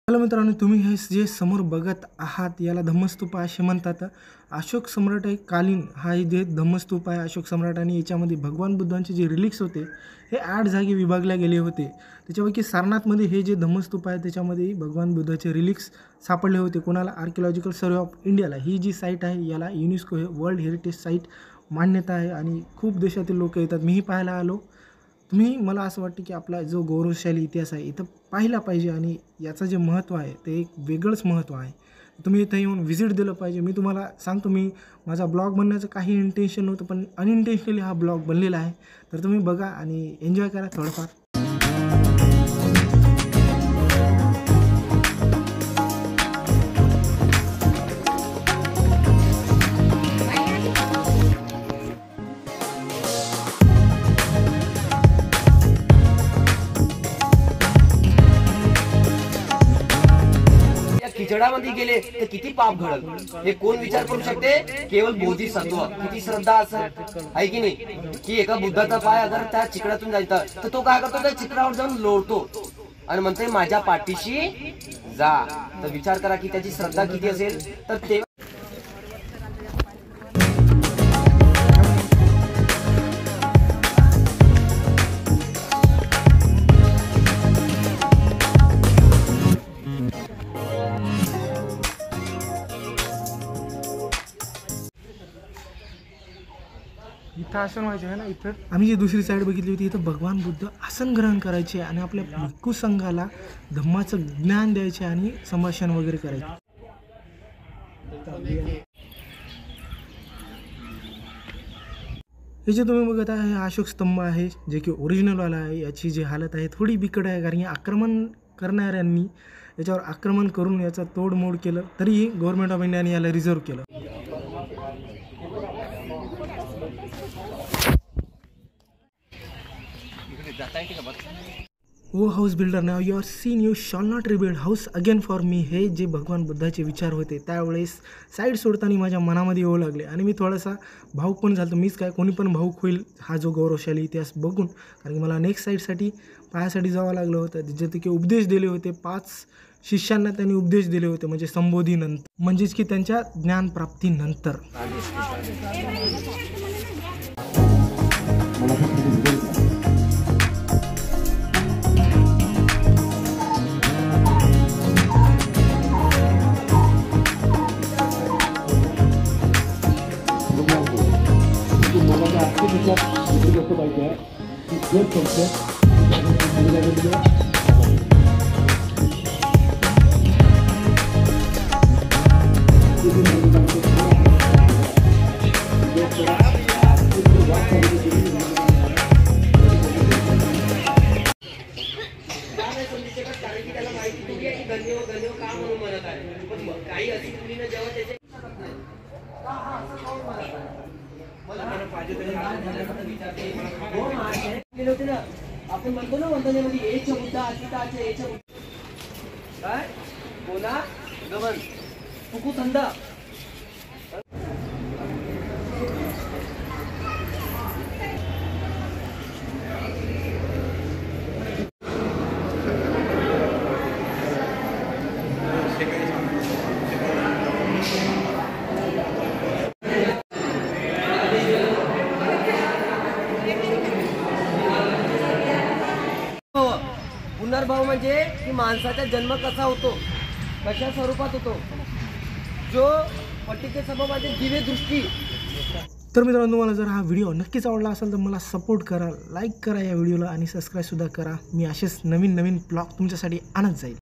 Hello मित्रांनो, तुम्ही हे जे समोर बघत आहात याला धम्मस्तूप असे म्हणतात। अशोक सम्राट कालीन हा जे धम्मस्तूप आहे अशोक सम्राटांनी याच्यामध्ये भगवान बुद्धांचे जे रिलिक्स होते हे 8 जागी विभागले गेले होते। त्याच्यापैकी सारनाथमध्ये हे जे धम्मस्तूप आहे त्याच्यामध्ये भगवान बुद्धाचे रिलिक्स सापडले होते। कोणाला आर्किओलॉजिकल सर्वे ऑफ इंडियाला ही जी साईट आहे याला युनेस्को हे वर्ल्ड हेरिटेज साईट मान्यता आहे आणि खूप देशातील लोक येतात। मीही पाहायला आलो। तुम्ही मला असं वाटतं की आपला जो गौरवशाली इतिहास आहे इथं पाहिला पाहिजे आणि याचं जे महत्त्व आहे ते एक वेगळंच महत्त्व आहे। तुम्ही इथं येऊन व्हिजिट दिलं पाहिजे। मी तुम्हाला सांगतो, मी माझा ब्लॉग बनण्याचं काही इंटेन्शन नव्हतं पण अनइंटेन्शनली हा ब्लॉग बनलेला आहे। तर तुम्ही बघा आणि एन्जॉय करा थोडंफार। खिचडामध्ये गेले तर किती पाप घडल हे कोण विचार करू शकते? केवळ बोधिसत्व किती श्रद्धा असेल आहे की नाही, की एका बुद्धाचा पाय अगर त्या चिकडातून जायचा तर तो काय करतो, त्या चिकडावर जाऊन लोळतो आणि म्हणते माझ्या पाठीशी जा। तर विचार करा की त्याची श्रद्धा किती असेल। तर ते इथं आसन व्हायचं आहे ना। इथं आम्ही जी दुसरी साईड बघितली होती इथं भगवान बुद्ध आसन ग्रहण करायचे आणि आपल्या भिक्खू संघाला धम्माचं ज्ञान द्यायचे आणि संभाषण वगैरे करायचे। हे जे तुम्ही बघत आहे हे अशोक स्तंभ आहे जे की ओरिजिनलवाला आहे। याची जी हालत आहे थोडी बिकट आहे कारण आक्रमण करणाऱ्यांनी याच्यावर आक्रमण करून याचा तोडमोड केलं तरीही गव्हर्नमेंट ऑफ इंडियाने याला रिझर्व केलं। O house builder now you are seen you shall not rebuild house again for me. हे जे भगवान बुद्धाचे विचार होते त्यावेळेस साईड सोडताना माझ्या मनामध्ये येऊ लागले आणि मी थोडासा भाऊक पण झालो। मीच काय कोणी पण भाऊक होईल हा जो गौरवशाली इतिहास बघून, कारण की मला नेक्स्ट साईडसाठी पायासाठी जावं लागलं होतं। जिथे की उपदेश दिले होते 5 शिष्यांना त्यांनी उपदेश दिले होते म्हणजे संबोधीनंतर, म्हणजेच की त्यांच्या ज्ञानप्राप्तीनंतर। आपण म्हणतो ना वंदनेमध्ये एच बुद्धा अतिताचे एच काय बोला गवन फुकू थंड पुनर्भाव म्हणजे की माणसाचा जन्म कसा होतो, कशा स्वरूपात होतो, जो पट्टिके सभामध्ये दिव्य दृष्टी तर मित्रांनो, तुम्हाला जर हा व्हिडिओ नक्कीच आवडला असेल तर मला सपोर्ट करा, लाईक करा या व्हिडिओला आणि सबस्क्राईबसुद्धा करा. मी असेच नवीन ब्लॉग तुमच्यासाठी आणत जाईल.